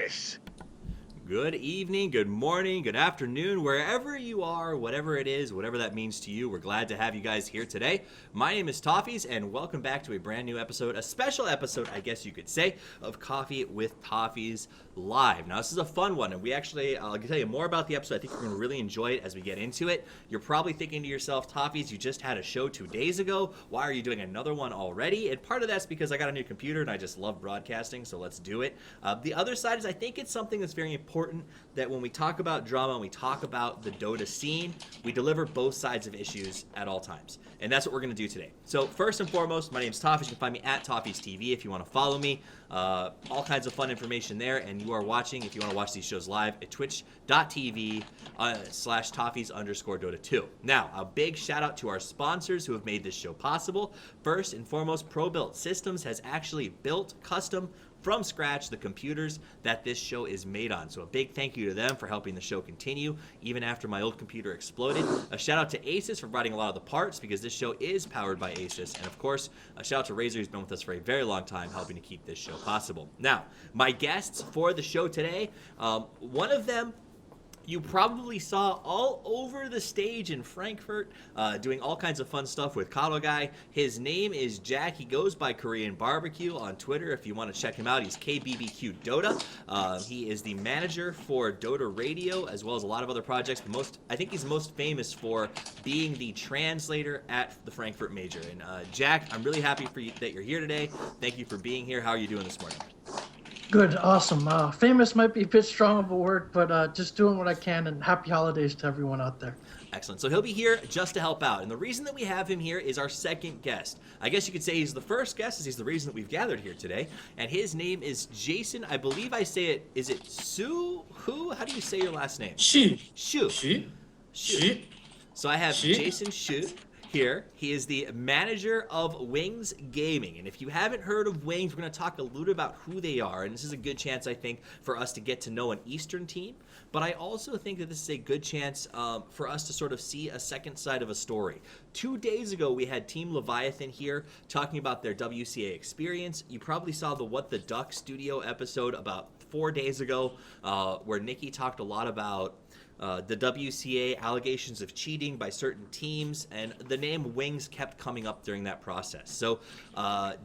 this. Good evening, good morning, good afternoon, wherever you are, whatever it is, whatever that means to you. We're glad to have you guys here today. My name is Toffees, and welcome back to a brand new episode, a special episode, I guess you could say, of Coffee with Toffees Live. Now, this is a fun one, and we actually, I'll tell you more about the episode. I think you're going to really enjoy it as we get into it. You're probably thinking to yourself, Toffees, you just had a show 2 days ago. Why are you doing another one already? And part of that's because I got a new computer, and I just love broadcasting, so let's do it. The other side is I think it's something that's very important that when we talk about drama and we talk about the Dota scene, we deliver both sides of issues at all times. And that's what we're going to do today. So first and foremost, my name is Toffees. You can find me at toffeesTV if you want to follow me. All kinds of fun information there. And you are watching, if you want to watch these shows live, at twitch.tv /Toffees_Dota2. Now, a big shout out to our sponsors who have made this show possible. First and foremost, ProBuilt Systems has actually built custom from scratch the computers that this show is made on. So a big thank you to them for helping the show continue even after my old computer exploded. A shout out to Asus for providing a lot of the parts because this show is powered by Asus. And of course, a shout out to Razer who's been with us for a very long time helping to keep this show possible. Now, my guests for the show today, one of them you probably saw all over the stage in Frankfurt, doing all kinds of fun stuff with Kado Guy. His name is Jack. He goes by Korean Barbecue on Twitter. If you want to check him out, he's KBBQ Dota. He is the manager for Dota Radio, as well as a lot of other projects. But I think he's most famous for being the translator at the Frankfurt Major. And Jack, I'm really happy for you that you're here today. Thank you for being here. How are you doing this morning? Good, awesome. Famous might be a bit strong of a word, but just doing what I can, and happy holidays to everyone out there. Excellent. So he'll be here just to help out. And the reason that we have him here is our second guest. I guess you could say he's the first guest, as he's the reason that we've gathered here today. And his name is Jason. I believe I say it, is it Su? Who? How do you say your last name? Shu. Shu. Shu. Shu. So I have Jason Shu here. He is the manager of Wings Gaming. And if you haven't heard of Wings, we're going to talk a little about who they are. And this is a good chance, I think, for us to get to know an Eastern team. But I also think that this is a good chance for us to sort of see a second side of a story. 2 days ago, we had Team Leviathan here talking about their WCA experience. You probably saw the What the Duck Studio episode about 4 days ago, where Nikki talked a lot about the WCA allegations of cheating by certain teams, and the name Wings kept coming up during that process. So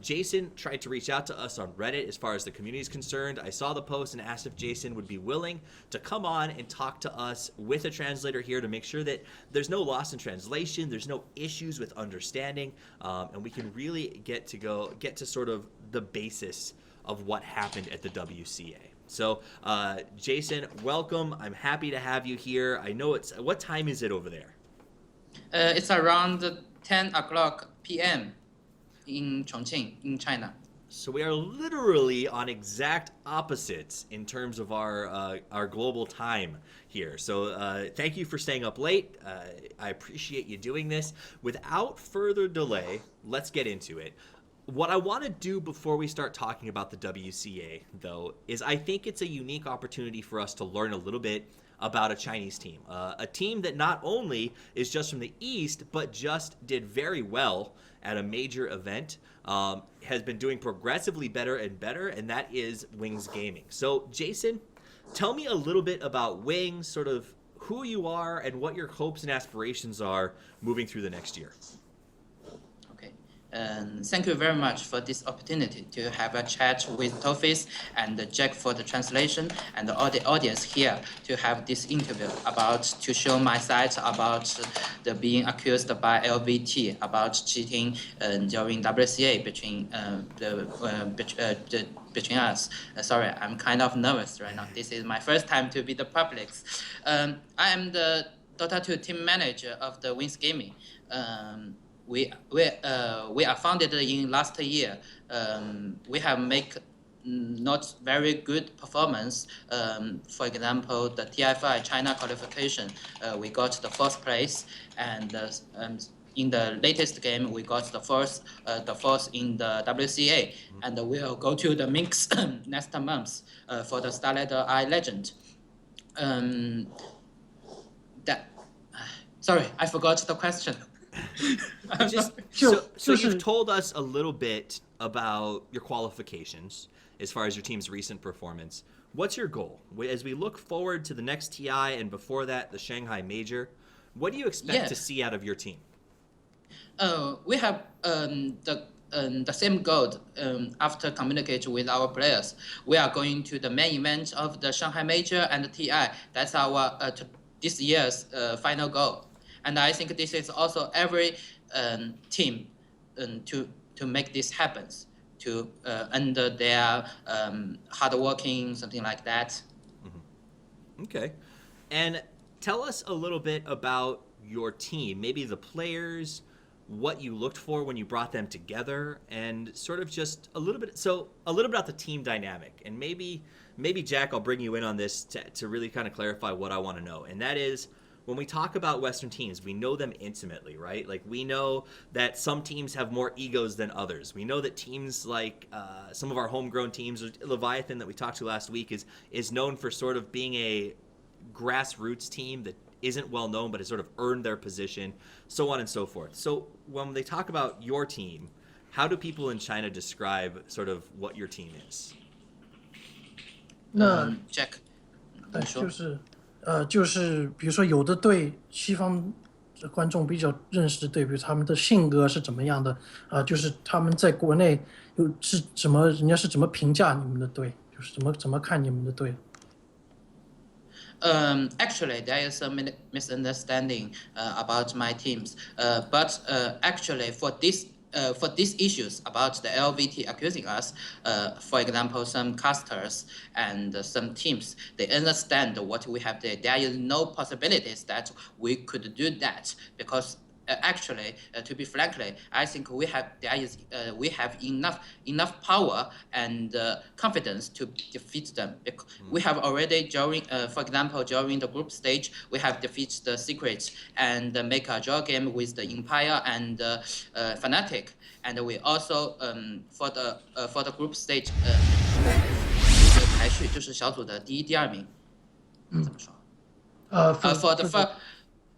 Jason tried to reach out to us on Reddit as far as the community is concerned. I saw the post and asked if Jason would be willing to come on and talk to us with a translator here to make sure that there's no loss in translation, there's no issues with understanding, and we can really get to sort of the basis of what happened at the WCA. So, Jason, welcome. I'm happy to have you here. I know what time is it over there? It's around 10 o'clock p.m. in Chongqing, in China. So we are literally on exact opposites in terms of our global time here. So thank you for staying up late. I appreciate you doing this. Without further delay, let's get into it. What I want to do before we start talking about the WCA, though, is I think it's a unique opportunity for us to learn a little bit about a Chinese team. A team that not only is just from the East, but just did very well at a major event, has been doing progressively better and better, and that is Wings Gaming. So, Jason, tell me a little bit about Wings, sort of who you are and what your hopes and aspirations are moving through the next year. Thank you very much for this opportunity to have a chat with Toffees and Jack for the translation and all the audience here to have this interview to show my side about the being accused by LVT about cheating during WCA between us. Sorry, I'm kind of nervous right now. This is my first time to be the public. I am the Dota 2 team manager of the Wings Gaming. We are founded in last year. We have make not very good performance. For example, the TFI China qualification, we got the first place, and in the latest game we got the fourth in the WCA, and we'll go to the mix next month for the Starlight Eye Legend. Sorry, I forgot the question. So you've told us a little bit about your qualifications as far as your team's recent performance. What's your goal? As we look forward to the next TI and before that, the Shanghai Major, what do you expect to see out of your team? We have the same goal after communicating with our players. We are going to the main event of the Shanghai Major and the TI. That's our this year's final goal. And I think this is also every team to make this happen, to under their hard working, something like that. Mm-hmm. Okay. And tell us a little bit about your team, maybe the players, what you looked for when you brought them together, and sort of just a little bit about the team dynamic. And maybe Jack, I'll bring you in on this to really kind of clarify what I want to know. And that is, when we talk about Western teams, we know them intimately, right? Like, we know that some teams have more egos than others. We know that teams like some of our homegrown teams, Leviathan that we talked to last week, is known for sort of being a grassroots team that isn't well known but has sort of earned their position, so on and so forth. So when they talk about your team, how do people in China describe sort of what your team is? Jack， 就是比如说有的队西方观众比较认识的队，比如他们的性格是怎么样的就是他们在国内是怎么人家是怎么评价你们的队，就是怎么看你们的队。Actually, there is a misunderstanding about my teams. But actually, for these issues about the LVT accusing us, for example, some casters and some teams, they understand what we have there. There is no possibilities that we could do that because actually, to be frankly, I think we have enough power and confidence to defeat them. We have already during, for example, during the group stage, we have defeated the Secrets and make a draw game with the Empire and Fnatic, and we also for the group stage 排序就是小组的第一、第二名，怎么说？for the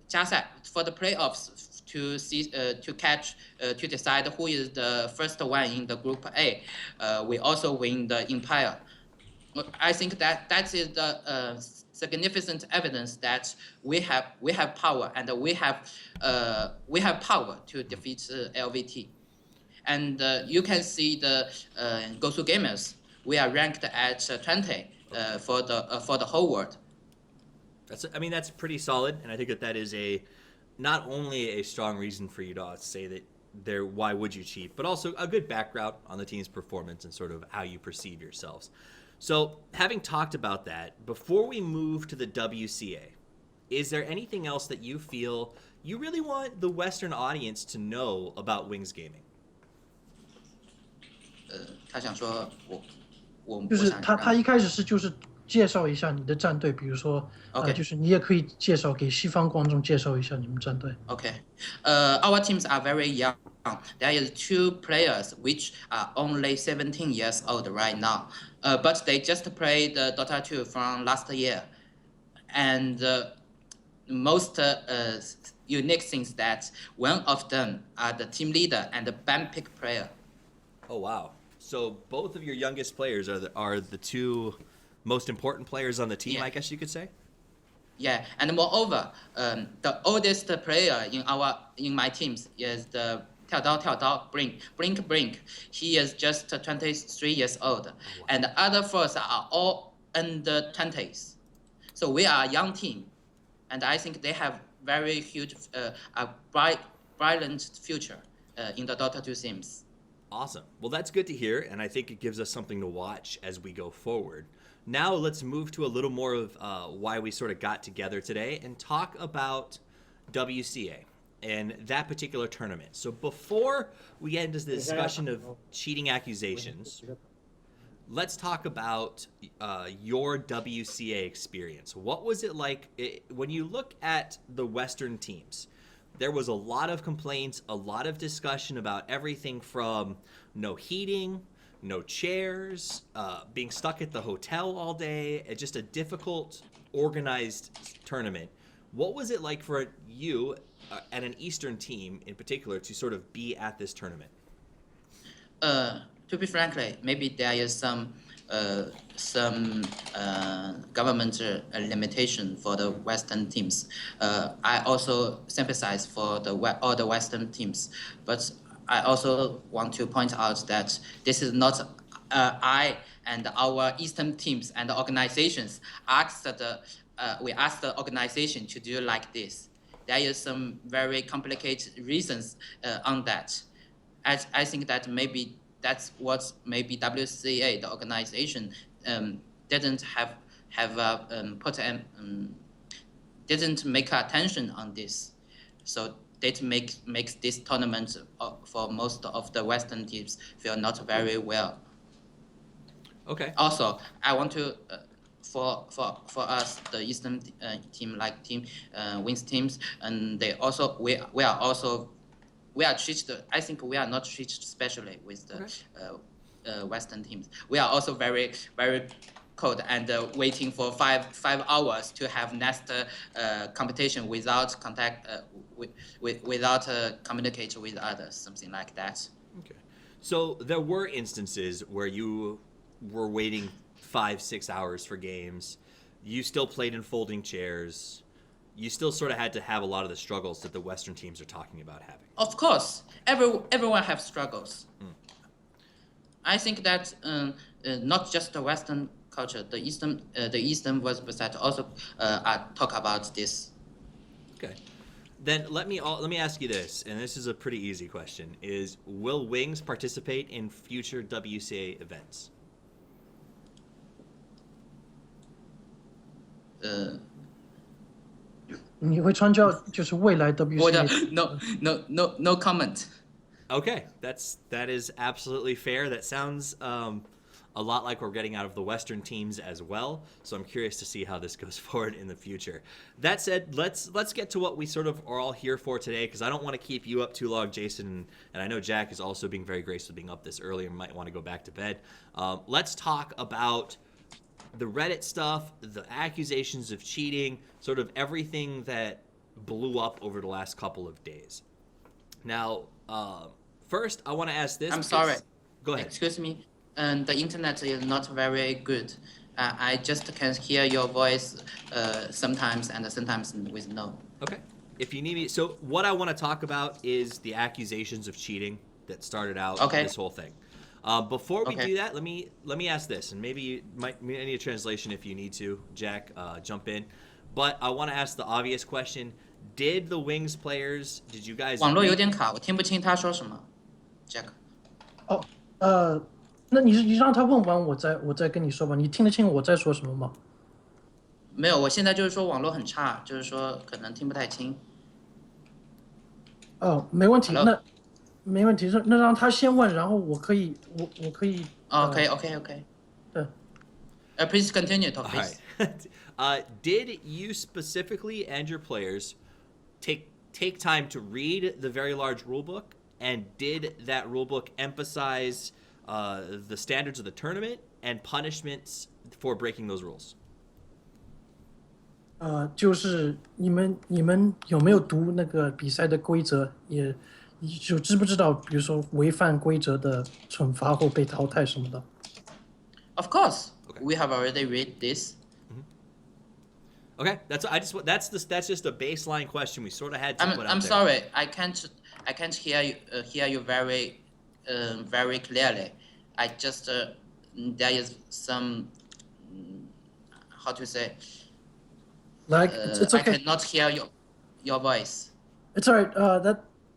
加赛 for the playoffs. To see, to catch, to decide who is the first one in the group A, we also win the Empire. I think that is the significant evidence that we have power and we have power to defeat LVT. And you can see the Gosu Gamers. We are ranked at 20 for the whole world. That's pretty solid, and I think that is not only a strong reason for you to say that why would you cheat, but also a good background on the team's performance and sort of how you perceive yourselves. So having talked about that, before we move to the WCA, is there anything else that you feel you really want the Western audience to know about Wings Gaming? 他想说我就是他一开始是就是介绍一下你的战队，比如说就是你也可以介绍给西方观众介绍一下你们战队。Okay, our teams are very young. There is 2 players which are only 17 years old right now, but they just played Dota 2 from last year, and most unique things that one of them are the team leader and the band pick player. Oh wow! So both of your youngest players are the 2 most important players on the team, I guess you could say. Yeah, and moreover, the oldest player in my teams is the 跳刀 Brink. He is just 23 years old, and the other 4 are all under 20s. So we are a young team, and I think they have very huge, brilliant future in the Dota 2 sims. Awesome. Well, that's good to hear, and I think it gives us something to watch as we go forward. Now let's move to a little more of why we sort of got together today and talk about WCA and that particular tournament. So before we get into the discussion of cheating accusations, let's talk about your WCA experience. What was it like when you look at the Western teams? There was a lot of complaints, a lot of discussion about everything from no heating, no chairs, being stuck at the hotel all day, just a difficult, organized tournament. What was it like for you and an Eastern team in particular to sort of be at this tournament? To be frankly, maybe there is some some government limitation for the Western teams. I also sympathize for all the Western teams, but I also want to point out that this is not I and our Eastern teams and the organizations we asked the organization to do like this. There is some very complicated reasons on that. I think that maybe that's what maybe WCA, the organization, didn't didn't make attention on this, so that makes this tournament for most of the Western teams feel not very well. Okay. Also, I want to for us, the Eastern team like Wings teams, and we are treated. I think we are not treated specially with the Western teams. We are also very cold and waiting for five hours to have next competition without contact without communicate with others, something like that. Okay. So there were instances where you were waiting 5-6 hours for games. You still played in folding chairs. You still sort of had to have a lot of the struggles that the Western teams are talking about having. Of course, everyone have struggles. I think that not just the Western culture, the Eastern website also talk about this. Okay. Then let me ask you this, and this is a pretty easy question: is will Wings participate in future WCA events? 你会参加就是未来 WCA？ No comment. Okay, that is absolutely fair. That sounds a lot like we're getting out of the Western teams as well. So I'm curious to see how this goes forward in the future. That said, let's get to what we sort of are all here for today, because I don't want to keep you up too long, Jason, and I know Jack is also being very gracious with being up this early and might want to go back to bed. Let's talk about the Reddit stuff, the accusations of cheating, sort of everything that blew up over the last couple of days. Now, first, I want to ask this. I'm sorry. Go ahead. Excuse me. The internet is not very good. I just can hear your voice sometimes and sometimes with no. Okay. If you need me, so what I want to talk about is the accusations of cheating that started out this whole thing. Before we do that, let me ask this, and maybe you might need a translation if you need to, Jack. Jump in. But I want to ask the obvious question: did the Wings players? Did you guys? 网络有点卡，我听不清他说什么。Jack。那你让他问完，我再跟你说吧。你听得清我在说什么吗？没有，我现在就是说网络很差，就是说可能听不太清。没问题，那没问题，那让他先问，然后我可以。Okay. 对。Please continue, Toffees. All right. Did you specifically and your players take time to read the very large rule book, and did that rule book emphasize the standards of the tournament and punishments for breaking those rules? 就是你们有没有读那个比赛的规则？也就知不知道，比如说违反规则的惩罚或被淘汰什么的？ Of course, we have already read this. Okay, that's just a baseline question we sort of had to put out there. I'm sorry, I can't hear you very clearly. I just there is some how to say. Like it's okay. I cannot hear your voice. It's alright.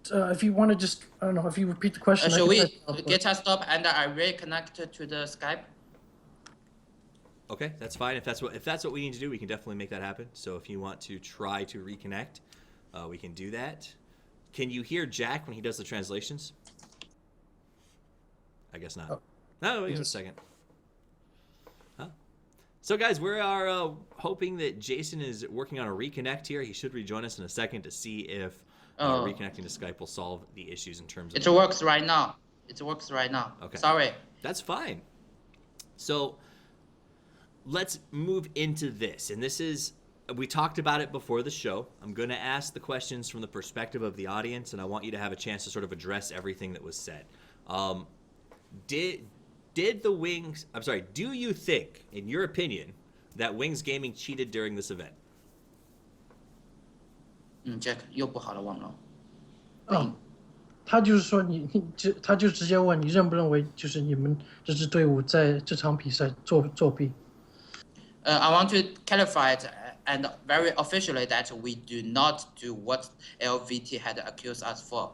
If you want to just I don't know if you repeat the question. Shall we get a stop and I reconnect to the Skype? Okay, that's fine. If that's what we need to do, we can definitely make that happen. So if you want to try to reconnect, we can do that. Can you hear Jack when he does the translations? I guess not. No, wait a second. Huh? So guys, we are hoping that Jason is working on a reconnect here. He should rejoin us in a second to see if reconnecting to Skype will solve the issues in terms of... It works right now. Okay. Sorry. That's fine. So let's move into this. And this is, we talked about it before the show. I'm going to ask the questions from the perspective of the audience, and I want you to have a chance to sort of address everything that was said. do you think, in your opinion, that Wings Gaming cheated during this event? Jack 又不好了，忘了。他就是说他就直接问你认不认为就是你们这支队伍在这场比赛作弊。I want to clarify it and very officially that we do not do what LVT had accused us for.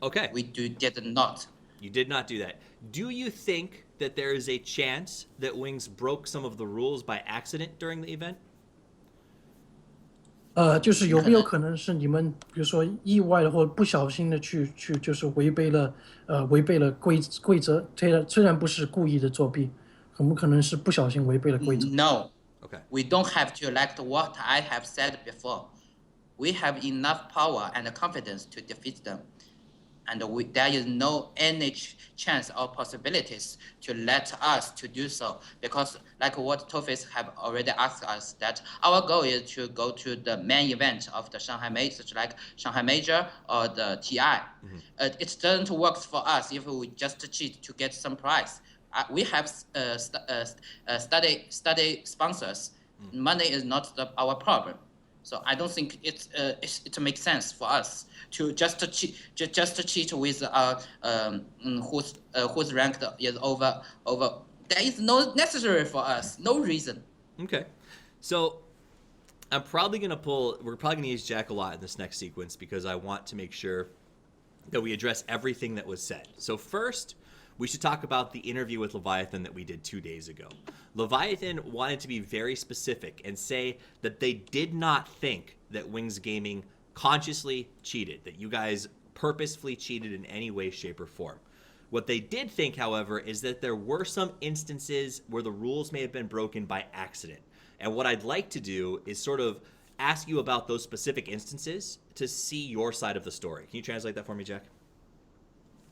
Okay. We did not. You did not do that. Do you think that there is a chance that Wings broke some of the rules by accident during the event? 就是有没有可能是你们比如说意外的或者不小心的去就是违背了规则，虽然不是故意的作弊，很不可能是不小心违背了规则。No. Okay. We don't have to elect what I have said before. We have enough power and confidence to defeat them. And there is no any chance or possibilities to let us to do so, because like what Toffees have already asked us, that our goal is to go to the main event of the Shanghai Major, such like Shanghai Major or the TI. It doesn't work for us if we just cheat to get some prize. We have study sponsors. Money is not our problem. So I don't think it makes sense for us to just cheat with whose rank is over. There is no necessary for us, no reason. Okay, so we're probably gonna use Jack a lot in this next sequence because I want to make sure that we address everything that was said. So first, we should talk about the interview with Leviathan that we did 2 days ago. Leviathan wanted to be very specific and say that they did not think that Wings Gaming consciously cheated, that you guys purposefully cheated in any way, shape, or form. What they did think, however, is that there were some instances where the rules may have been broken by accident. And what I'd like to do is sort of ask you about those specific instances to see your side of the story. Can you translate that for me, Jack?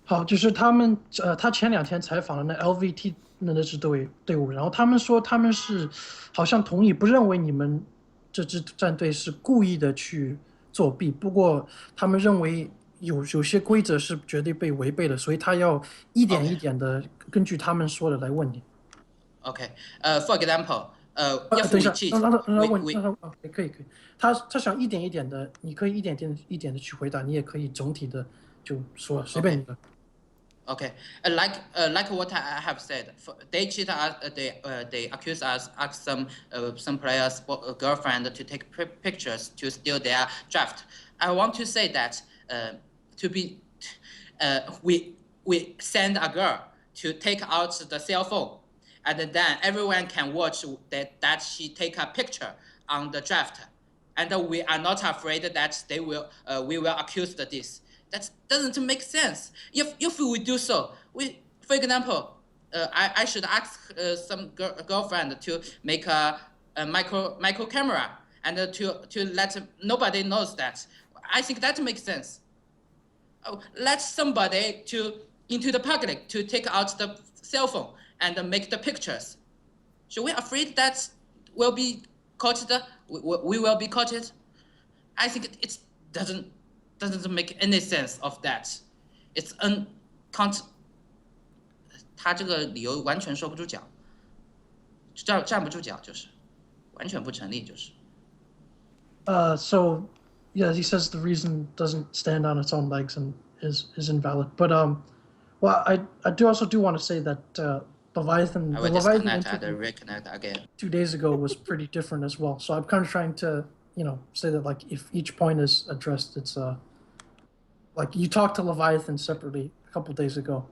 好，就是他前2天采访了那 LVT 那支队伍，然后他们说他们是好像同意，不认为你们这支战队是故意的去作弊，不过他们认为有些规则是绝对被违背的，所以他要一点一点的根据他们说的来问你。Okay. For example, if 等 we 一下，cheat, 让他问，可以，他想一点一点的，你可以一点的去回答，你也可以总体的就说随便你的。Okay, like what I have said, they cheat us. They accuse us, ask some players' girlfriend to take pictures to steal their draft. I want to say that we send a girl to take out the cell phone, and then everyone can watch that she take a picture on the draft, and we are not afraid that we will accuse this. That doesn't make sense. If we do so, for example, I should ask some girlfriend to make a micro camera and to let nobody knows that. I think that makes sense. Let somebody into the public to take out the cell phone and make the pictures. Should we afraid that will be caught? We will be caught. I think it doesn't make any sense of that. It's uncount. 他这个理由完全说不出脚，站不住脚，就是完全不成立，就是。So, yeah, he says the reason doesn't stand on its own legs and is invalid. But well, I do want to say that Leviathan. I will disconnect and reconnect again. 2 days ago was pretty different as well. So I'm kind of trying to say that like if each point is addressed, it's like you talked to Leviathan separately a couple days ago.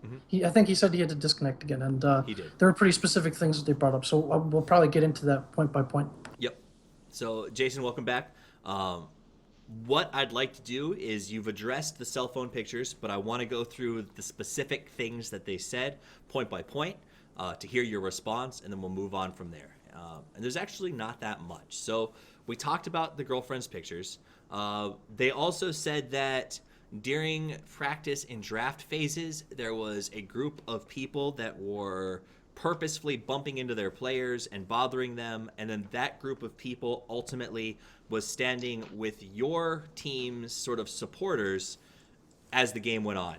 I think he said he had to disconnect again, and he did. There were pretty specific things that they brought up. So we'll probably get into that point by point. Yep. So Jason, welcome back. What I'd like to do is you've addressed the cell phone pictures, but I want to go through the specific things that they said point by point to hear your response, and then we'll move on from there. And there's actually not that much. So we talked about the girlfriend's pictures. They also said that during practice and draft phases, there was a group of people that were purposefully bumping into their players and bothering them, and then that group of people ultimately was standing with your team's sort of supporters as the game went on.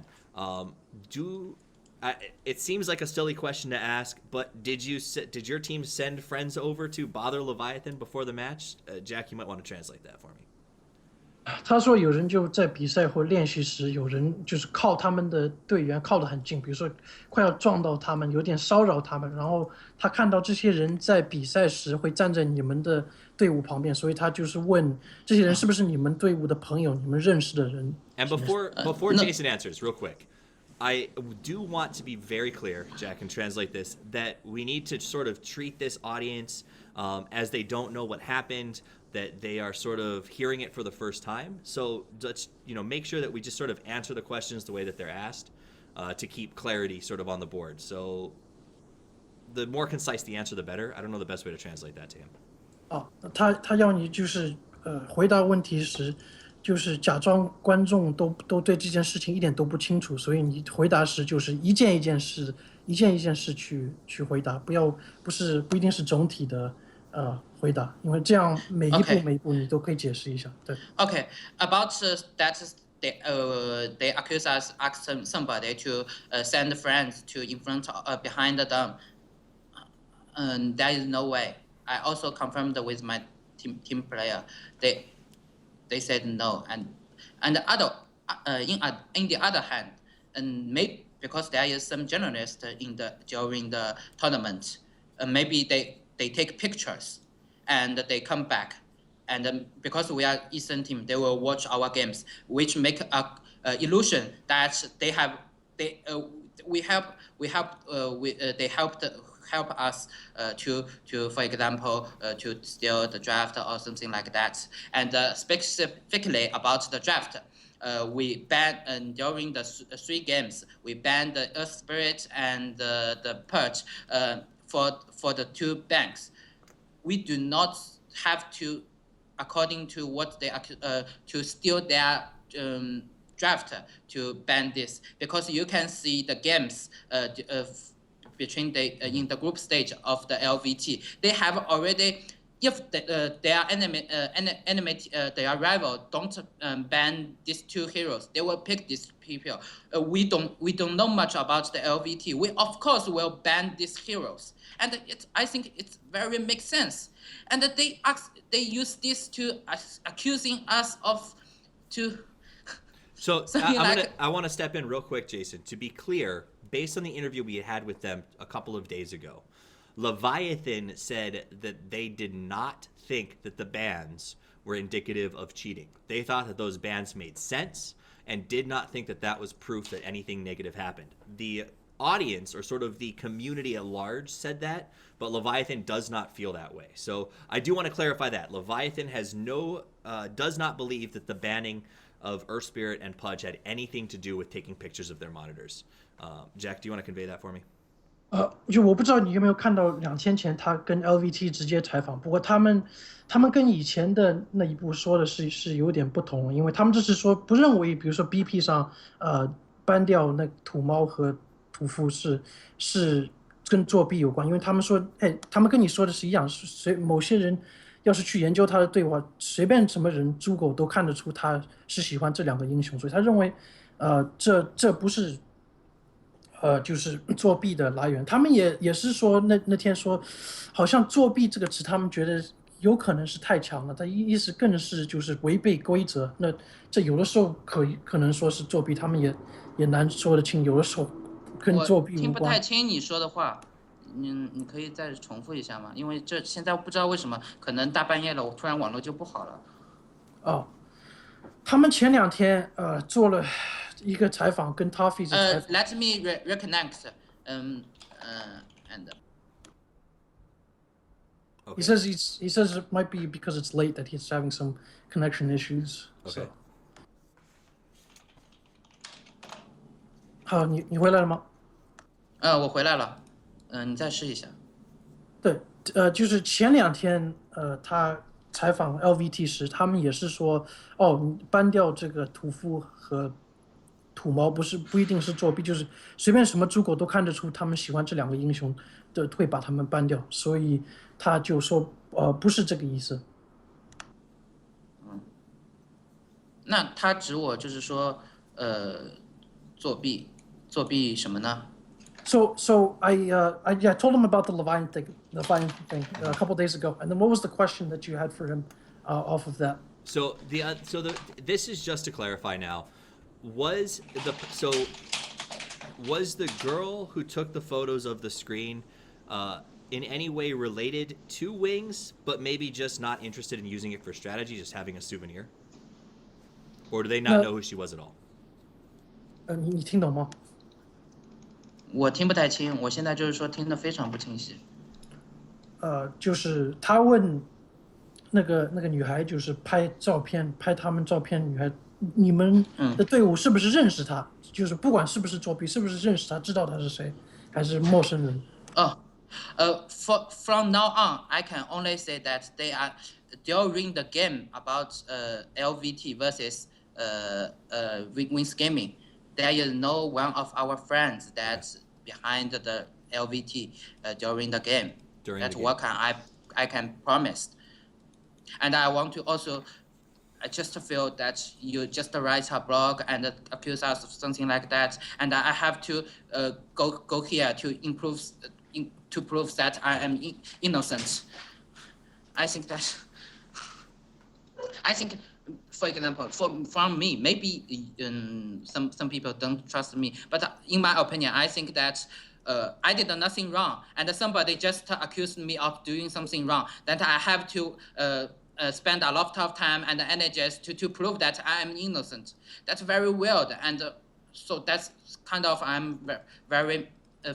it seems like a silly question to ask, but did your team send friends over to bother Leviathan before the match? Jack, you might want to translate that for me. 他说有人就在比赛或练习时，有人就是靠他们的队员靠得很近，比如说快要撞到他们，有点骚扰他们。然后他看到这些人在比赛时会站在你们的队伍旁边，所以他就是问这些人是不是你们队伍的朋友，你们认识的人。And before Jason answers, real quick, I do want to be very clear, Jack, and translate this, that we need to sort of treat this audience as they don't know what happened, that they are sort of hearing it for the first time. So let's make sure that we just sort of answer the questions the way that they're asked to keep clarity sort of on the board. So the more concise the answer, the better. I don't know the best way to translate that to him. 哦，他要你就是回答问题时，就是假装观众都对这件事情一点都不清楚，所以你回答时就是一件一件事去回答，不一定是总体的回答，因为这样每一步你都可以解释一下。对。Okay, about that they accuse us, ask somebody to send friends to in front behind them. There is no way. I also confirmed with my team player. They said no, and other in the other hand, and maybe because there is some journalists during the tournament, maybe they take pictures, and they come back, and because we are Eastern team, they will watch our games, which make a illusion that they help us to for example to steal the draft or something like that. And specifically about the draft, we banned during the 3 games. We banned the Earth Spirit and the Purge for the 2 banks. We do not have to, according to what they to steal their draft to ban this, because you can see the games between in the group stage of the LVT. They have already, if their their rival don't ban these 2 heroes, they will pick these people. We don't know much about the LVT. We of course will ban these heroes, and I think it very makes sense. And they use this to accusing us of to. So I want to step in real quick, Jason. To be clear, based on the interview we had with them a couple of days ago, Leviathan said that they did not think that the bans were indicative of cheating. They thought that those bans made sense and did not think that that was proof that anything negative happened. The audience, or sort of the community at large, said that, but Leviathan does not feel that way. So I do want to clarify that. Leviathan does not believe that the banning of Earth Spirit and Pudge had anything to do with taking pictures of their monitors. Jack, do you want to convey that for me? 就我不知道你有没有看到2天前他跟 LVT 直接采访，不过他们跟以前的那一部说的是有点不同，因为他们就是说不认为，比如说 BP 上ban掉那土猫和屠夫是跟作弊有关，因为他们说，他们跟你说的是一样，某些人要是去研究他的对话，随便什么人猪狗都看得出他是喜欢这2个英雄，所以他认为这不是就是作弊的来源。他们也是说那天说，好像作弊这个词，他们觉得有可能是太强了，他意思更是就是违背规则。那这有的时候可能说是作弊，他们也难说得清，有的时候跟作弊无关。我听不太清你说的话，你可以再重复一下吗？因为这现在不知道为什么，可能大半夜了，我突然网络就不好了。哦，他们前2天做了一个采访，跟 Toffees 采访。Let me reconnect. And. Okay. He says it might be because it's late that he's having some connection issues. Okay. So. 好，你回来了吗？我回来了。你再试一下。对，就是前2天，他采访 LVT 时，他们也是说，你ban掉这个屠夫和土猫不一定是作弊，就是随便什么猪狗都看得出他们喜欢这2个英雄的，会把他们ban掉，所以他就说，不是这个意思。那他指我就是说，作弊什么呢？ So I told him about the Levine thing a couple days ago, and then what was the question that you had for him off of that? So this is just to clarify now. Was the girl who took the photos of the screen in any way related to Wings, but maybe just not interested in using it for strategy, just having a souvenir? Or do they not know who she was at all? 你听懂吗？我听不太清，我现在就是说听得非常不清晰。就是他问那个女孩，就是拍照片，拍他们照片女孩，你们的队伍是不是认识她？就是不管是不是作弊，是不是认识她，知道她是谁，还是陌生人？From now on, I can only say that they are during the game about LVT versus Wings Gaming. There is no one of our friends that's behind the LVT during the game. That's what I can promise. And I want to also just feel that you just write a blog and accuse us of something like that, and I have to go here to prove that I am innocent. I think, for example, from me, maybe some people don't trust me, but in my opinion, I think that I did nothing wrong, and somebody just accused me of doing something wrong. That I have to spend a lot of time and energies to prove that I am innocent. That's very weird, and so that's kind of I'm very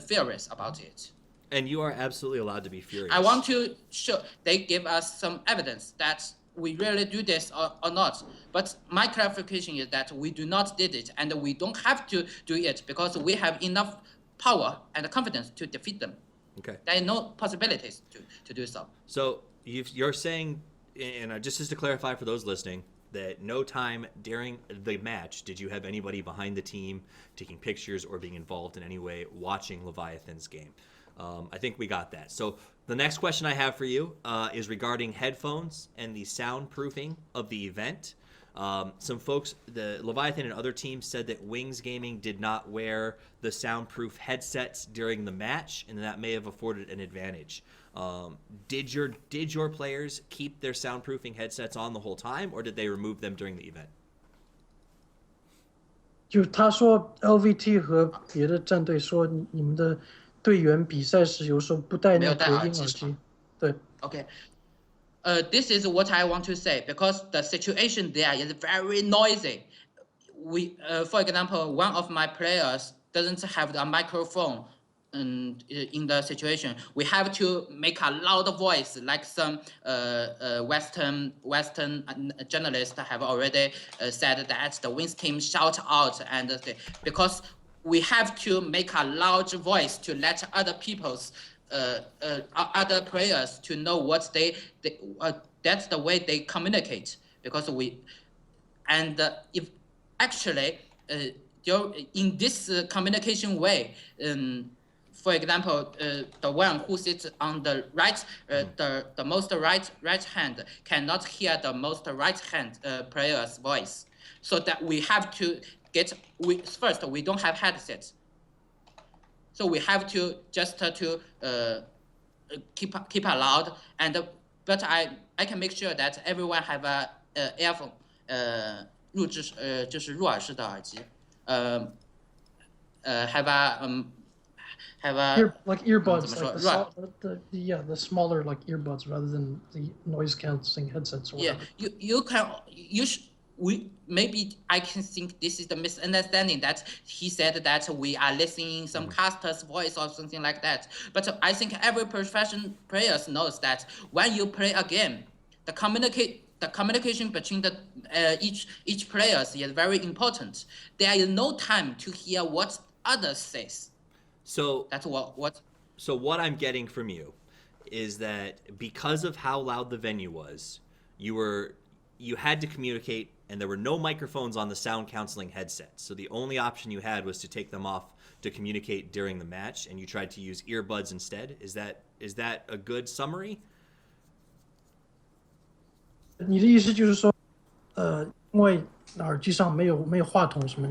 furious about it. And you are absolutely allowed to be furious. I want to show they give us some evidence that we really do this or not. But my clarification is that we do not did it, and we don't have to do it because we have enough power and confidence to defeat them. Okay. There are no possibilities to do so. So you're saying, and just to clarify for those listening, that no time during the match did you have anybody behind the team taking pictures or being involved in any way watching Leviathan's game. I think we got that. So the next question I have for you is regarding headphones and the soundproofing of the event. Some folks, the Leviathan and other teams, said that Wings Gaming did not wear the soundproof headsets during the match, and that may have afforded an advantage. Did your players keep their soundproofing headsets on the whole time, or did they remove them during the event? 就他说 LVT 和别的战队说你们的队员比赛时有时候不戴那个隔音耳机。对。Okay. This is what I want to say because the situation there is very noisy. For example, one of my players doesn't have a microphone. In the situation, we have to make a loud voice, like some Western journalists have already said that the Wings team shout out, and because we have to make a loud voice to let other people's other players to know what that's the way they communicate, because if actually in this communication way, for example, the one who sits on the right, the most right hand cannot hear the most right hand player's voice, so that we have to first we don't have headsets. So we have to just to keep loud, but I can make sure that everyone have a earphone 就是入耳式的耳机have a like earbuds, like the smaller like earbuds rather than the noise cancelling headsets. Or whatever. Maybe I can think this is the misunderstanding that he said that we are listening some caster's voice or something like that. But I think every professional player knows that when you play a game, the communication between each player is very important. There is no time to hear what others says. So that's what. So what I'm getting from you is that because of how loud the venue was, you had to communicate, and there were no microphones on the sound canceling headsets. So the only option you had was to take them off to communicate during the match, and you tried to use earbuds instead. Is that a good summary? 你的意思就是说，因为耳机上没有话筒什么，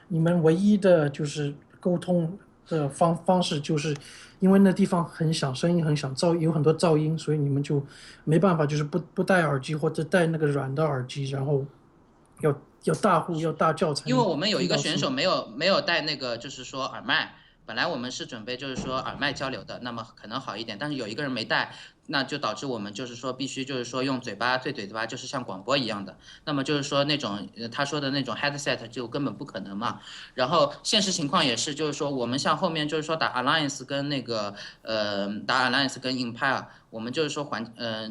你们唯一的就是沟通的方式，就是因为那地方很响，声音很响，有很多噪音，所以你们就没办法，就是不戴耳机或者戴那个软的耳机，然后要大呼要大叫才能因为我们有一听到声音。个选手没有带那个，就是说耳麦。本来我们是准备就是说耳麦交流的，那么可能好一点。但是有一个人没带，那就导致我们就是说必须就是说用嘴巴对嘴巴，就是像广播一样的。那么就是说那种他说的那种 headset 就根本不可能嘛。然后现实情况也是，就是说我们像后面就是说打 Alliance 跟那个打 Alliance 跟 Empire，我们就是说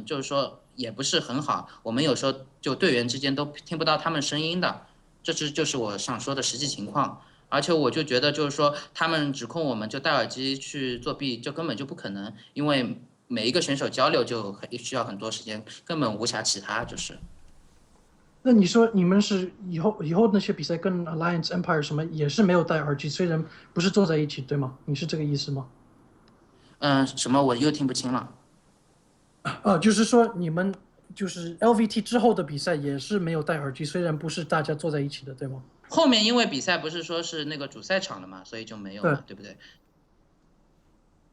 就是说也不是很好，我们有时候就队员之间都听不到他们声音的。这就是我想说的实际情况，而且我就觉得就是说，他们指控我们就戴耳机去作弊，这根本就不可能，因为每一个选手交流就需要很多时间，根本无暇其他，就是。那你说你们是以后那些比赛跟 Alliance Empire 什么也是没有戴耳机，虽然不是坐在一起，对吗？你是这个意思吗？什么我又听不清了。就是说你们就是 LVT 之后的比赛也是没有戴耳机，虽然不是大家坐在一起的，对吗？后面因为比赛不是说是那个主赛场了嘛，所以就没有对嘛，对不对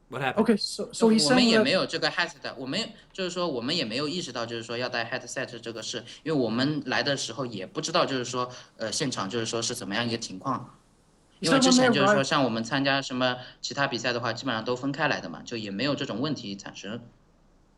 ？What happened? Okay, so he's 我们 saying 也 that 没有这个 headset，我们就是说我们也没有意识到就是说要带 headset 这个事，因为我们来的时候也不知道就是说现场就是说是怎么样一个情况。he 因为 said 之 when they 前就是说 arrived 像我们参加什么其他比赛的话，基本上都分开来的嘛，就也没有这种问题产生。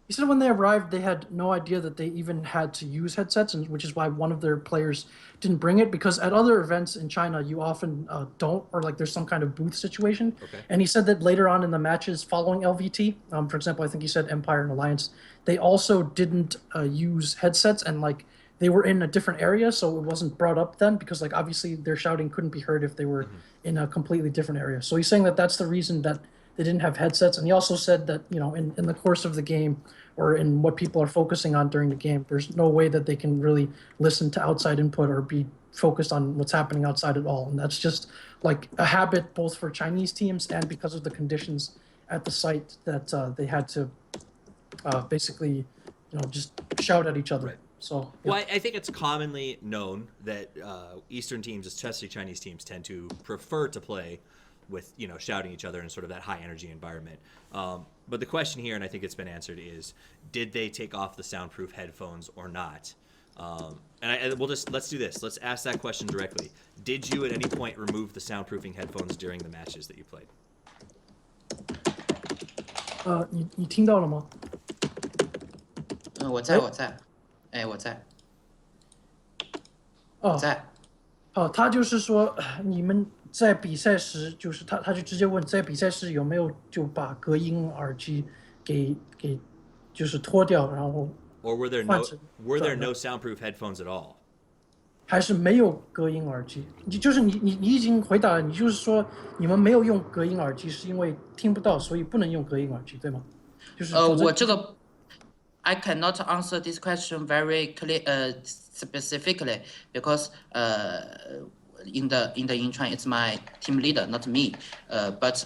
He said when they arrived, they had no idea that they even had to use headsets, and which is why one of their players didn't bring it. Because at other events in China, you often don't, or like there's some kind of booth situation. Okay. And he said that later on in the matches following LVT, for example, I think he said Empire and Alliance, they also didn't use headsets, and like they were in a different area, so it wasn't brought up then because like obviously their shouting couldn't be heard if they were in a completely different area. So he's saying that that's the reason that they didn't have headsets, and he also said that in the course of the game or in what people are focusing on during the game, there's no way that they can really listen to outside input or be focused on what's happening outside at all. And that's just like a habit both for Chinese teams and because of the conditions at the site that they had to basically, just shout at each other. Right. So Well, I think it's commonly known that Eastern teams, especially Chinese teams, tend to prefer to play with shouting each other in sort of that high energy environment. But the question here, and I think it's been answered, is did they take off the soundproof headphones or not? Let's do this. Let's ask that question directly. Did you at any point remove the soundproofing headphones during the matches that you played? 你听到了吗？我在，我在，我在，我在。他就是说你们在比赛时，就是他就直接问在比赛时有没有就把隔音耳机给就是脱掉，然后 Or were there 换 no 成 were there no soundproof headphones at all? 还是没有隔音耳机？就是你已经回答了，你就是说你们没有用隔音耳机，是因为听不到，所以不能用隔音耳机，对吗？就是我这个 I cannot answer this question very clear specifically because in the Incheon it's my team leader not me but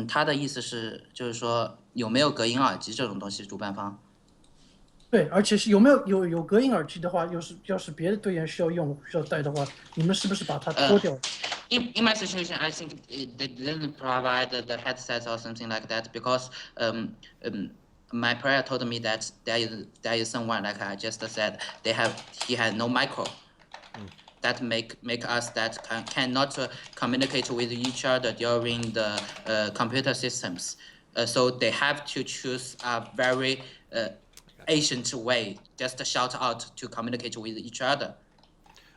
他的意思是就是说有没有隔音耳机这种东西，主办方。对，而且是有没有隔音耳机的话，要是别的队员需要戴的话，你们是不是把它脱掉？In my situation, I think they didn't provide the headsets or something like that because my player told me that there is someone like I just said he had no micro that make us that cannot communicate with each other during the computer systems. So they have to choose a very ancient way, just shout out to communicate with each other.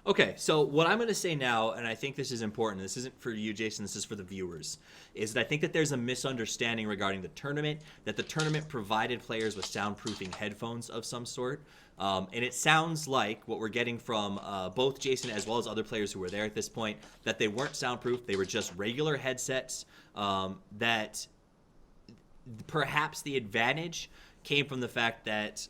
Okay, so what I'm going to say now, and I think this is important, this isn't for you, Jason, this is for the viewers, is that I think that there's a misunderstanding regarding the tournament, that the tournament provided players with soundproofing headphones of some sort. And it sounds like what we're getting from both Jason as well as other players who were there at this point, that they weren't soundproof, they were just regular headsets, that perhaps the advantage came from the fact that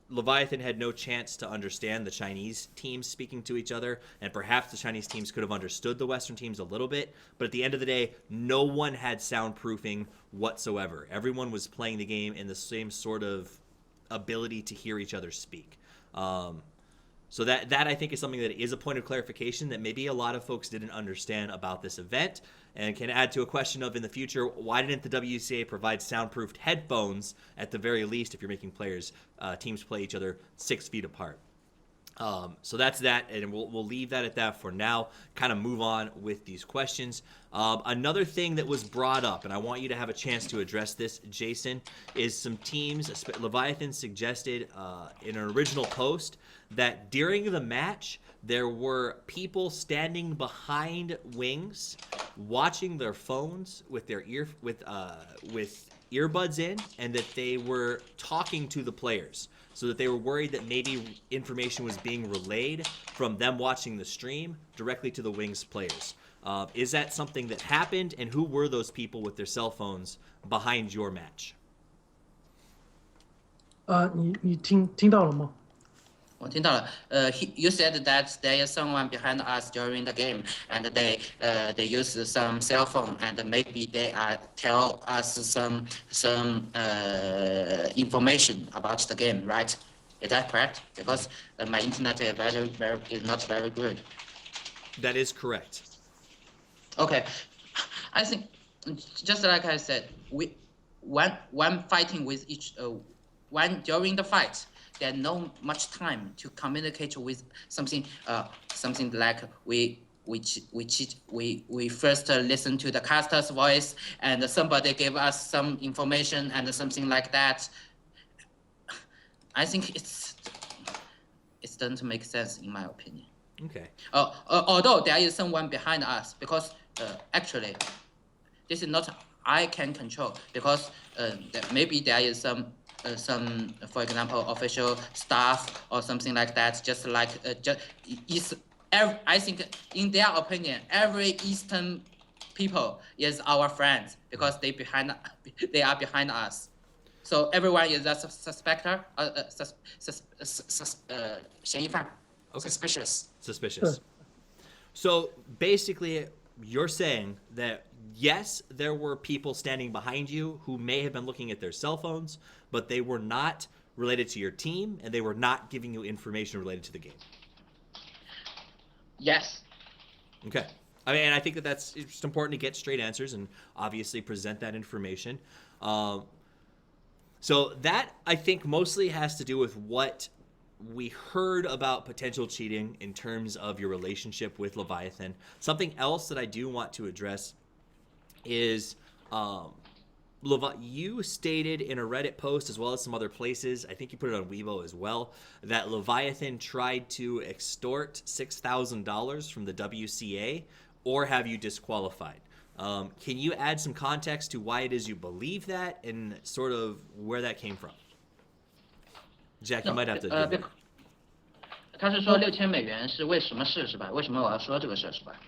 Leviathan had no chance to understand the Chinese teams speaking to each other, and perhaps the Chinese teams could have understood the Western teams a little bit, but at the end of the day, no one had soundproofing whatsoever. Everyone was playing the game in the same sort of ability to hear each other speak. So that I think is something that is a point of clarification that maybe a lot of folks didn't understand about this event, and can add to a question of, in the future, why didn't the WCA provide soundproofed headphones at the very least if you're making teams play each other 6 feet apart? So that's that, and we'll leave that at that for now. Kind of move on with these questions. Another thing that was brought up, and I want you to have a chance to address this, Jason, is some teams. Leviathan suggested in an original post that during the match there were people standing behind Wings, watching their phones with their earbuds in, and that they were talking to the players. So that they were worried that maybe information was being relayed from them watching the stream directly to the Wings players. Is that something that happened, and who were those people with their cell phones behind your match? 你听到了吗？我听到了。You said that there is someone behind us during the game, and they use some cell phone, and maybe they tell us some information about the game, right? Is that correct? Because my internet is not very good. That is correct. Okay, I think just like I said, when fighting with when during the fight, there's no much time to communicate with something like we first listen to the caster's voice, and somebody gave us some information and something like that. I think it doesn't make sense in my opinion. Okay. Although there is someone behind us, because actually this is not I can control, because maybe there is some, for example, official staff or something like that. Just like I think in their opinion, every Eastern people is our friends because they are behind us. So everyone is a suspector, 嫌疑犯, suspicious. Suspicious. So basically, you're saying that yes, there were people standing behind you who may have been looking at their cell phones, but they were not related to your team, and they were not giving you information related to the game. Yes. Okay. I mean, I think that that's just important to get straight answers and obviously present that information. So that, I think, mostly has to do with what we heard about potential cheating in terms of your relationship with Leviathan. Something else that I do want to address is you stated in a Reddit post, as well as some other places, I think you put it on Weibo as well, that Leviathan tried to extort $6,000 from the WCA or have you disqualified. Can you add some context to why it is you believe that and sort of where that came from? Jack, you might have to. 他是说$6000是为什么事是吧？为什么我要说这个事是吧？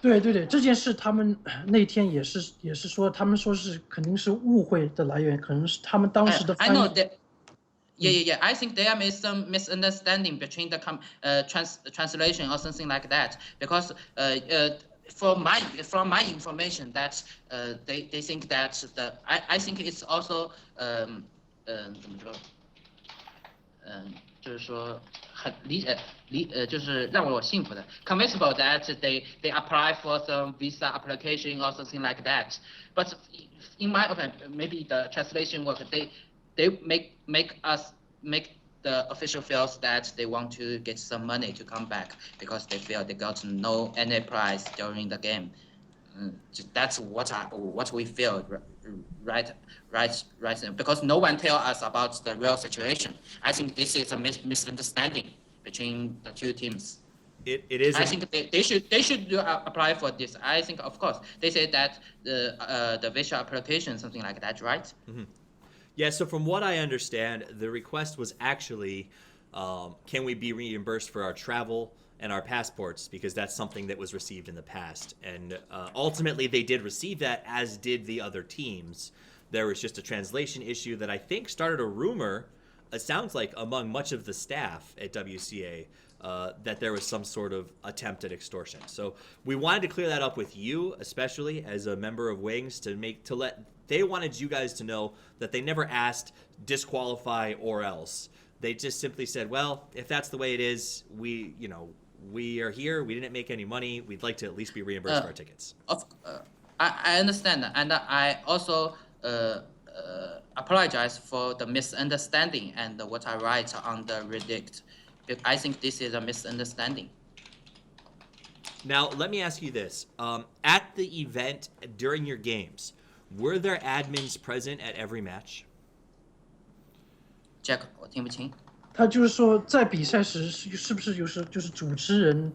对，这件事他们那天也是说，他们说是肯定是误会的来源，可能是他们当时的翻译。I know that. Yeah. I think there may some misunderstanding between the translation or something like that, because from my information that they think that I think it's also 怎么说就是说很就是让我幸福的 convincible that they apply for some visa application or something like that. But in my opinion, maybe the translation work they make the official feels that they want to get some money to come back because they feel they got no any prize during the game. That's what we feel, right? Because no one tell us about the real situation. I think this is a misunderstanding between the two teams. It is. I think they should apply for this. I think, of course, they say that the visa application, something like that, right? Mm-hmm. Yeah. So from what I understand, the request was actually, can we be reimbursed for our travel and our passports, because that's something that was received in the past. And ultimately, they did receive that, as did the other teams. There was just a translation issue that I think started a rumor, it sounds like, among much of the staff at WCA, that there was some sort of attempt at extortion. So we wanted to clear that up with you, especially as a member of Wings, they wanted you guys to know that they never asked disqualify or else. They just simply said, well, if that's the way it is, we are here. We didn't make any money. We'd like to at least be reimbursed for our tickets. I understand, and I also apologize for the misunderstanding and what I write on the Reddit. I think this is a misunderstanding. Now, let me ask you this. At the event, during your games, were there admins present at every match? Jack, 我听不清。他就是说，在比赛时是不是有时就是主持人，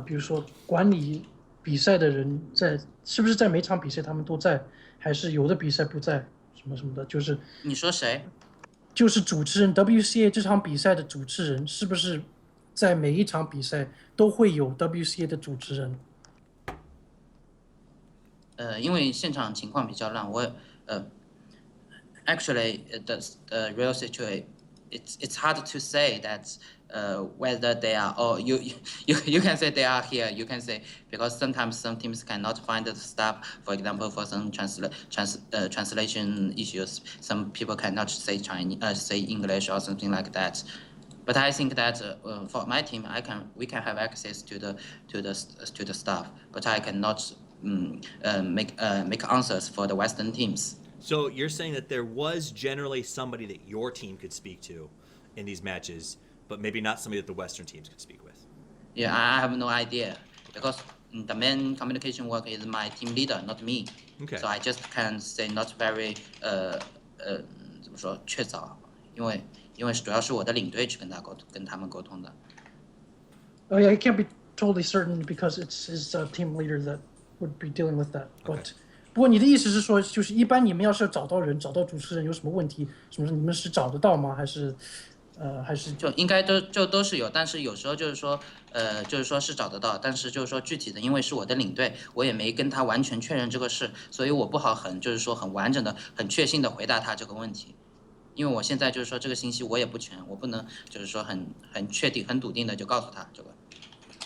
比如说管理比赛的人在，是不是在每场比赛他们都在，还是有的比赛不在，什么什么的，就是你说谁？就是主持人 WCA 这场比赛的主持人，是不是在每一场比赛都会有 WCA 的主持人？因为现场情况比较乱，actually the real situation it's hard to say that whether they are or you can say they are here, you can say because sometimes some teams cannot find the staff, for example for some translation issues, some people cannot say Chinese say English or something like that. But I think that for my team we can have access to the staff, but I cannot make answers for the Western teams. So you're saying that there was generally somebody that your team could speak to in these matches, but maybe not somebody that the Western teams could speak with. Yeah, I have no idea because the main communication work is my team leader, not me. Okay. So I just can say not very 怎么说确凿，因为主要是我的领队去跟他们沟通的。Oh yeah, he can't be totally certain because it's his team leader that would be dealing with that. But Okay. 不过你的意思是说，就是一般你们要是找到人、找到主持人有什么问题，什么你们是找得到吗？还是就应该都是有，但是有时候就是说是找得到，但是就是说具体的，因为是我的领队，我也没跟他完全确认这个事，所以我不好就是说很完整的、很确信的回答他这个问题，因为我现在就是说这个信息我也不全，我不能就是说很确定、很笃定的就告诉他这个。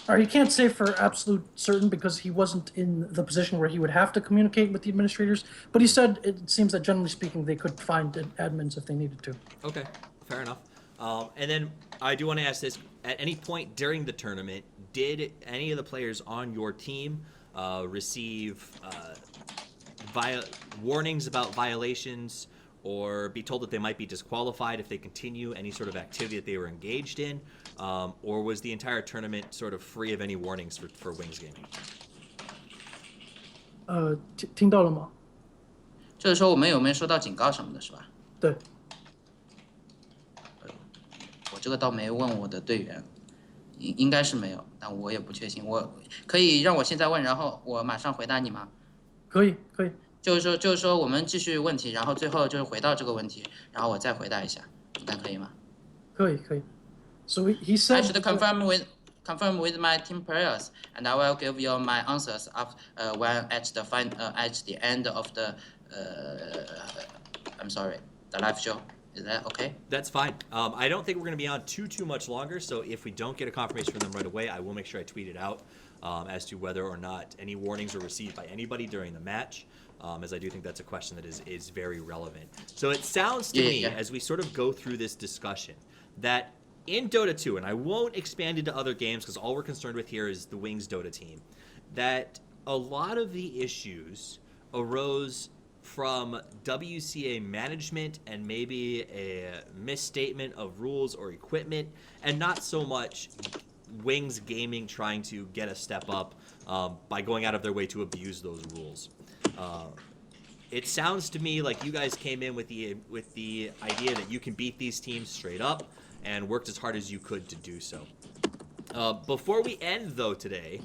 Or he can't say for absolute certain because he wasn't in the position where he would have to communicate with the administrators. But he said it seems that generally speaking, they could find admins if they needed to. Okay, fair enough. And then I do want to ask this: at any point during the tournament, did any of the players on your team receive warnings about violations, or be told that they might be disqualified if they continue any sort of activity that they were engaged in? Or was the entire tournament sort of free of any warnings for Wings Gaming? 听到了吗？就是说我们有没有收到警告什么的，是吧？对。我这个倒没问我的队员，应该是没有，但我也不确信。我可以让我现在问，然后我马上回答你吗？可以。就是说我们继续问题，然后最后就是回到这个问题，然后我再回答一下，应该可以吗？可以。So he said. I should confirm with my team players, and I will give you my answers when at the end of the I'm sorry, the live show. Is that okay? That's fine. I don't think we're going to be on too much longer, so if we don't get a confirmation from them right away, I will make sure I tweet it out as to whether or not any warnings were received by anybody during the match, as I do think that's a question that is very relevant. So it sounds to me, as we sort of go through this discussion, that in Dota 2, and I won't expand into other games because all we're concerned with here is the Wings Dota team, that a lot of the issues arose from WCA management and maybe a misstatement of rules or equipment, and not so much Wings Gaming trying to get a step up by going out of their way to abuse those rules. It sounds to me like you guys came in with the idea that you can beat these teams straight up and worked as hard as you could to do so. Before we end, though, today,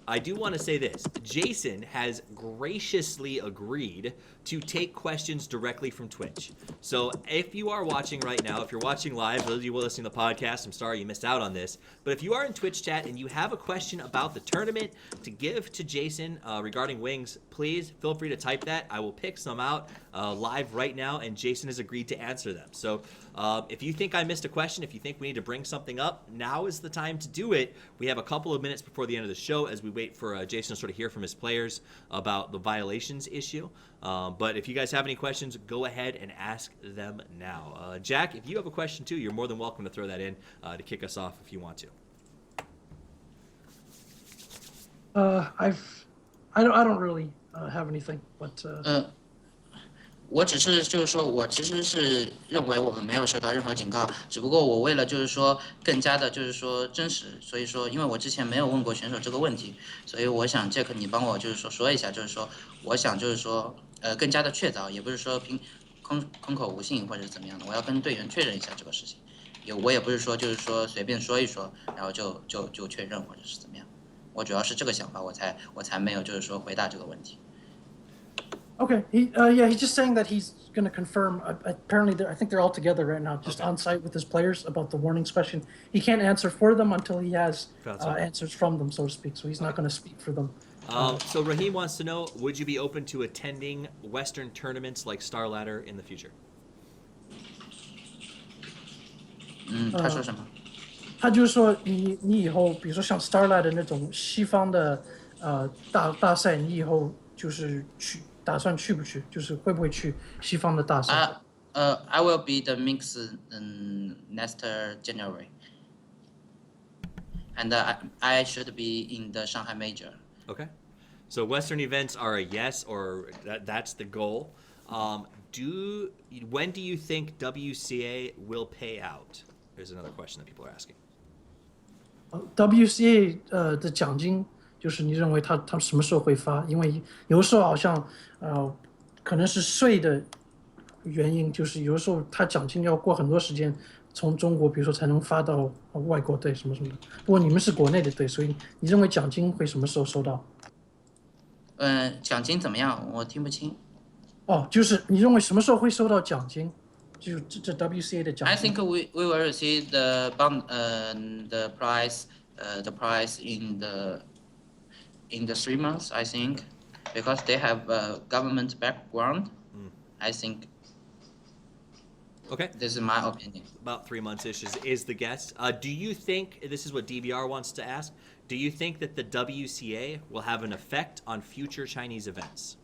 I do want to say this. Jason has graciously agreed to take questions directly from Twitch. So if you are watching right now, if you're watching live, those of you listening to the podcast, I'm sorry you missed out on this. But if you are in Twitch chat and you have a question about the tournament to give to Jason regarding Wings, please feel free to type that. I will pick some out live right now, and Jason has agreed to answer them. So If you think I missed a question, if you think we need to bring something up, now is the time to do it. We have a couple of minutes before the end of the show as we wait for Jason to sort of hear from his players about the violations issue. But if you guys have any questions, go ahead and ask them now. Jack, if you have a question too, you're more than welcome to throw that in to kick us off if you want to. I don't really have anything, but 我只是就是说我其实是认为我们没有受到任何警告，只不过我为了就是说更加的就是说真实，所以说因为我之前没有问过选手这个问题，所以我想Jack你帮我就是说一下，就是说我想就是说更加的确凿，也不是说空口无信或者是怎么样的，我要跟队员确认一下这个事情，我也不是说就是说随便说一说，然后就确认或者是怎么样，我主要是这个想法，我才没有就是说回答这个问题。Okay. He's just saying that he's going to confirm. Apparently, I think they're all together right now, just on site with his players about the warnings question. He can't answer for them until he has answers from them, so to speak. So he's not going to speak for them. So Raheem wants to know, would you be open to attending Western tournaments like Star Ladder in the future? 他说什么？他就是说你以后，比如说像 Starlight 的那种西方的大赛，你以后就是打算去不去？就是会不会去西方的大赛？I will be the mix next January, and I should be in the Shanghai Major. Okay, so Western events are a yes, or that's the goal. When do you think WCA will pay out? There's another question that people are asking. WCA 的奖金，就是你认为他什么时候会发？因为有时候好像可能是税的原因，就是有时候他奖金要过很多时间从中国，比如说才能发到外国队什么什么的。不过你们是国内的队，所以你认为奖金会什么时候收到？奖金怎么样？我听不清。哦，就是你认为什么时候会收到奖金？就这 WCA 的奖金。I think we will receive the prize in the 3 months. I think because they have a government background. I think. Okay. This is my opinion. About 3 months-ish is the guess. Do you think, this is what DBR wants to ask, do you think that the WCA will have an effect on future Chinese events?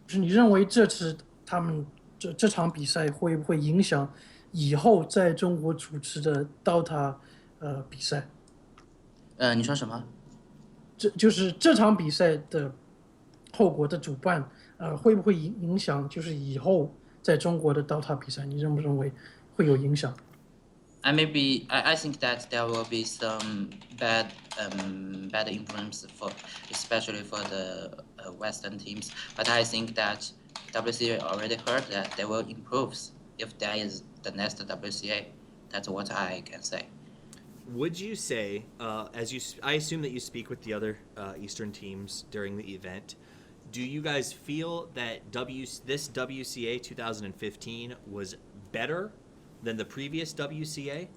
就是你认为这次他们这场比赛会不会影响以后在中国主持的 DOTA 比赛？你说什么？就是这场比赛的后果的主办，会不会影响就是以后在中国的 DOTA 比赛？你认不认为会有影响？ I think that there will be some bad influence especially for the Western teams. But I think that WCA already heard that they will improve if there is the next WCA. That's what I can say. Would you say, I assume that you speak with the other Eastern teams during the event. Do you guys feel that this WCA 2015 was better than the previous WCA?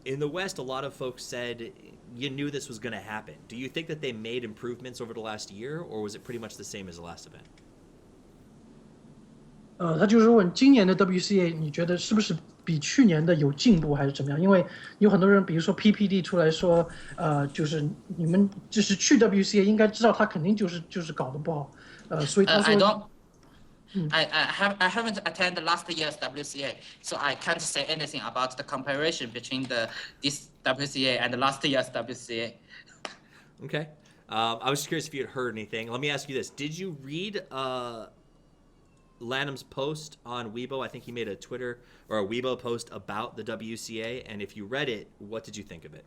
In the West, a lot of folks said you knew this was going to happen. Do you think that they made improvements over the last year, or was it pretty much the same as the last event? 他就是问今年的 WCA， 你觉得是不是比去年的有进步还是怎么样？因为有很多人，比如说 PPD 出来说，就是你们就是去 WCA 应该知道他肯定就是搞得不好，所以他说。I haven't attended last year's WCA, so I can't say anything about the comparison between this WCA and last year's WCA. Okay. I was just curious if you had heard anything. Let me ask you this. Did you read Lanham's post on Weibo? I think he made a Twitter or a Weibo post about the WCA, and if you read it, what did you think of it?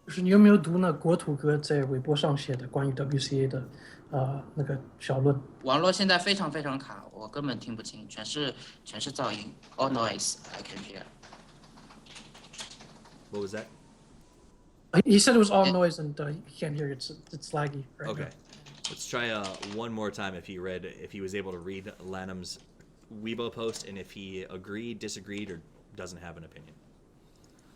就是你有没有读那国土哥在微博上写的关于 WCA 的那个小论？网络现在非常非常卡，我根本听不清，全是噪音 ，all noise I can hear. What was that? He said it was all noise and he can't hear it. It's laggy. Right Okay. now. Let's try one more time if he was able to read Lanham's Weibo post and if he agreed, disagreed, or doesn't have an opinion.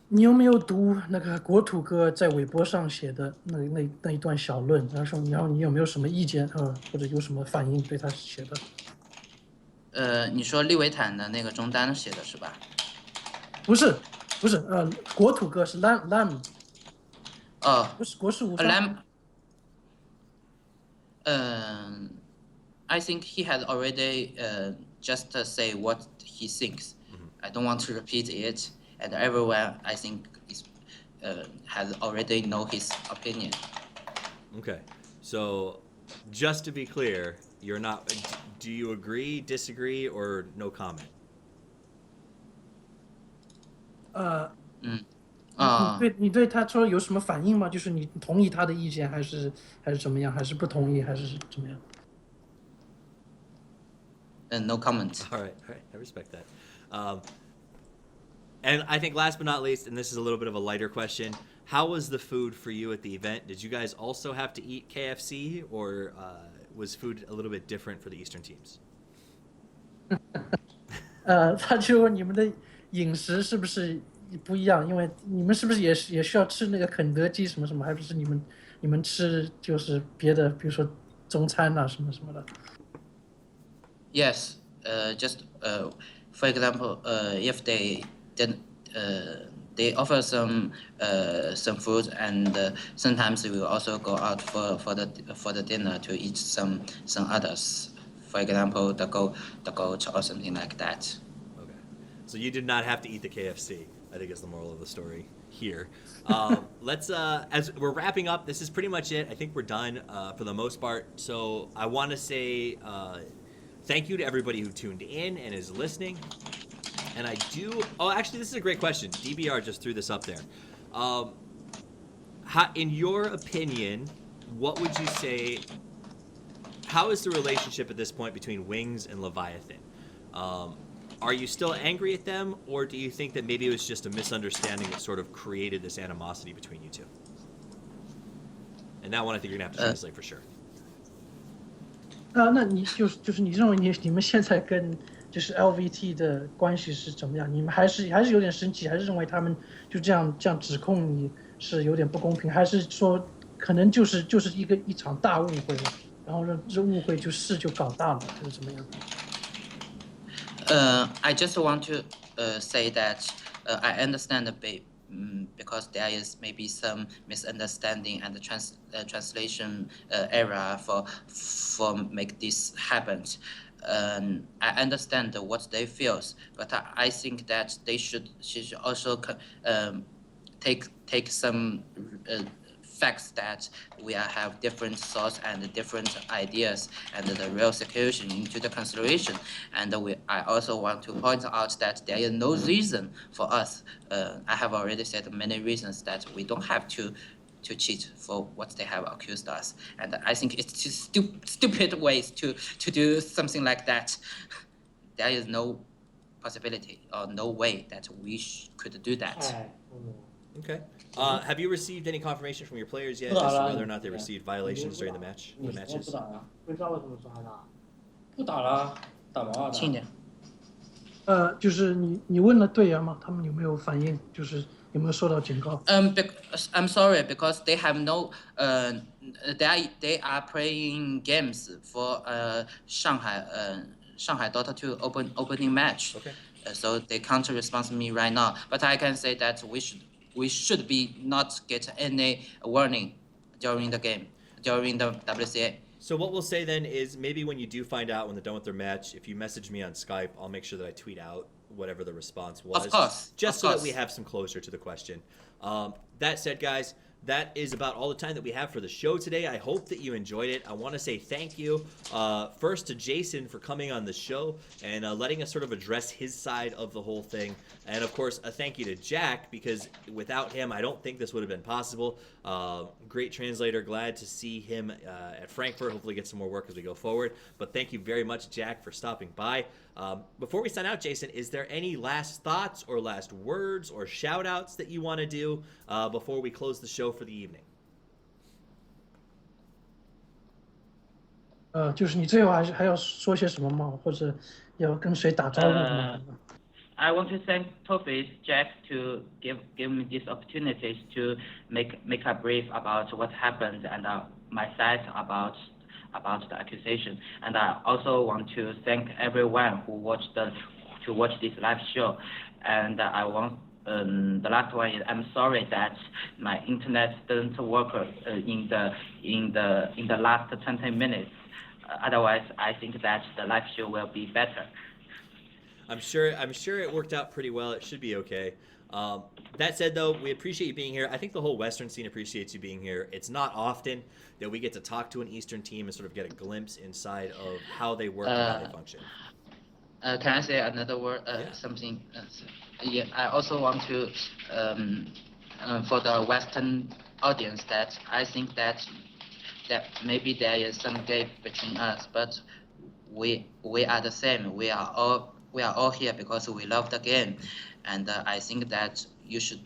你有没有读那个国土哥在微博上写的那一段小论？然后你有没有什么意见或者有什么反应对他写的？你说利维坦的那个中单写的是吧？不是，国土歌是 lamb，哦，不是国士无双。lamb，I think he has already just say what he thinks. I don't want to repeat it, and everyone I think is has already know his opinion. Okay, so just to be clear, you're not. Do you agree, disagree, or no comment? 你对他说有什么反应吗？就是你同意他的意见，还是怎么样？还是不同意，还是怎么样？ No comment. All right, I respect that. And I think last but not least, and this is a little bit of a lighter question, how was the food for you at the event? Did you guys also have to eat KFC, or was food a little bit different for the Eastern teams? 他就问你们的饮食是不是不一样？因为你们是不是也需要吃那个肯德基什么什么，还不是你们吃就是别的，比如说中餐啊什么什么的。Yes, just for example, if they did, they offer some food, and sometimes we will also go out for the dinner to eat some others. For example, the goat or something like that. Okay, so you did not have to eat the KFC, I think is the moral of the story here. Let's as we're wrapping up, this is pretty much it. I think we're done for the most part. So I want to say thank you to everybody who tuned in and is listening. And I do. Oh, actually, this is a great question. DBR just threw this up there. In your opinion, what would you say? How is the relationship at this point between Wings and Leviathan? Are you still angry at them, or do you think that maybe it was just a misunderstanding that sort of created this animosity between you two? And that one I think you're gonna have to translate for sure. 那你就是你认为你们现在跟就是 LVT 的关系是怎么样？你们还是有点生气，还是认为他们就这样指控你是有点不公平，还是说可能就是一场大误会，然后这误会就搞大了，还是怎么样？ I just want to say that I understand because there is maybe some misunderstanding and translation error for make this happen. I understand what they feel, but I think that they should also take some facts that we have different thoughts and different ideas and the real situation into the consideration. And I also want to point out that there is no reason for us. I have already said many reasons that we don't have to cheat for what they have accused us. And I think it's just stupid ways to do something like that. There is no possibility or no way that we could do that. Okay. Have you received any confirmation from your players yet as to whether or not they received violations during the matches? 不打了，打完了。轻点。就是你问了队员吗？他们有没有反应？就是有没有受到警告？I'm sorry because they have no they are playing games for Shanghai Dota 2 opening match. Okay. So they can't respond to me right now. But I can say that we should be not get any warning during the game, during the WCA. So what we'll say then is maybe when you do find out when they're done with their match, if you message me on Skype, I'll make sure that I tweet out whatever the response was. Of course. Just so that we have some closure to the question. That said, guys, that is about all the time that we have for the show today. I hope that you enjoyed it. I want to say thank you first to Jason for coming on the show and letting us sort of address his side of the whole thing. And of course, a thank you to Jack, because without him, I don't think this would have been possible. Great translator. Glad to see him at Frankfurt. Hopefully get some more work as we go forward. But thank you very much, Jack, for stopping by. Before we sign out, Jason, is there any last thoughts or last words or shout outs that you want to do before we close the show for the evening? 就是你最后还要说些什么吗？或者要跟谁打招呼吗？ I want to thank Toffees, Jack, to give me this opportunity to make a brief about what happened and my side about about the accusation. And I also want to thank everyone who watched this live show. And I want the last one is I'm sorry that my internet didn't work in the last 20 minutes. Otherwise, I think that the live show will be better. I'm sure it worked out pretty well. It should be okay. That said, though, we appreciate you being here. I think the whole Western scene appreciates you being here. It's not often that we get to talk to an Eastern team and sort of get a glimpse inside of how they work and how they function. Can I say another word? Yeah. Something. Yeah, I also want to for the Western audience that I think that maybe there is some gap between us, but we are the same. We are all here because we love the game, and I think that you should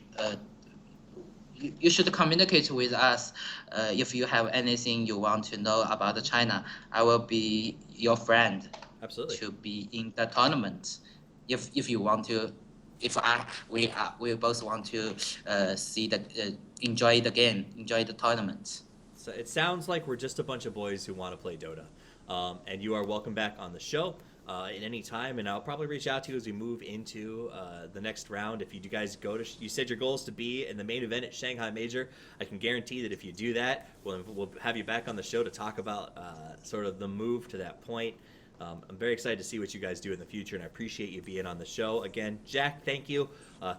communicate with us if you have anything you want to know about China. I will be your friend. Absolutely. To be in the tournament, if you want to, we both want to enjoy the game, enjoy the tournament. So it sounds like we're just a bunch of boys who want to play Dota, and you are welcome back on the show at any time. And I'll probably reach out to you as we move into the next round. If you guys go to, you said your goal is to be in the main event at Shanghai Major. I can guarantee that if you do that, we'll have you back on the show to talk about sort of the move to that point. I'm very excited to see what you guys do in the future, and I appreciate you being on the show. Again, Jack, thank you.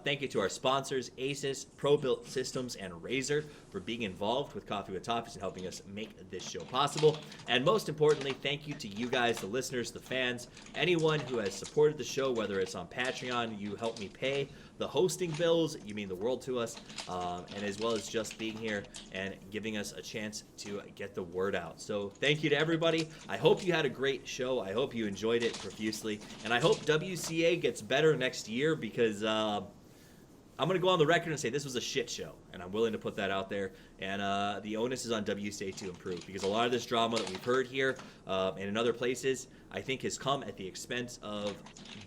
Thank you to our sponsors, Asus, Pro-Built Systems, and Razer for being involved with Coffee with Toffees and helping us make this show possible. And most importantly, thank you to you guys, the listeners, the fans, anyone who has supported the show, whether it's on Patreon, you help me pay the hosting bills, you mean the world to us, and as well as just being here and giving us a chance to get the word out. So thank you to everybody. I hope you had a great show. I hope you enjoyed it profusely, and I hope WCA gets better next year, because I'm going to go on the record and say this was a shit show, and I'm willing to put that out there. And the onus is on WCA to improve, because a lot of this drama that we've heard here and in other places, I think, has come at the expense of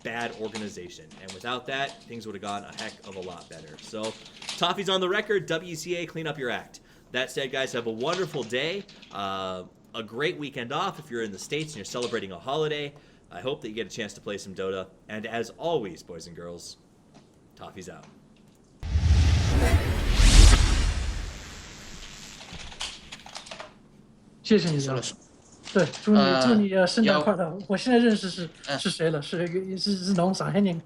bad organization. And without that, things would have gone a heck of a lot better. So, Toffees on the record, WCA, clean up your act. That said, guys, have a wonderful day, a great weekend off if you're in the States and you're celebrating a holiday. I hope that you get a chance to play some Dota. And as always, boys and girls, Toffees out. 谢谢你啊，对，祝你圣诞快乐。我现在认识是谁了？是农啥黑人。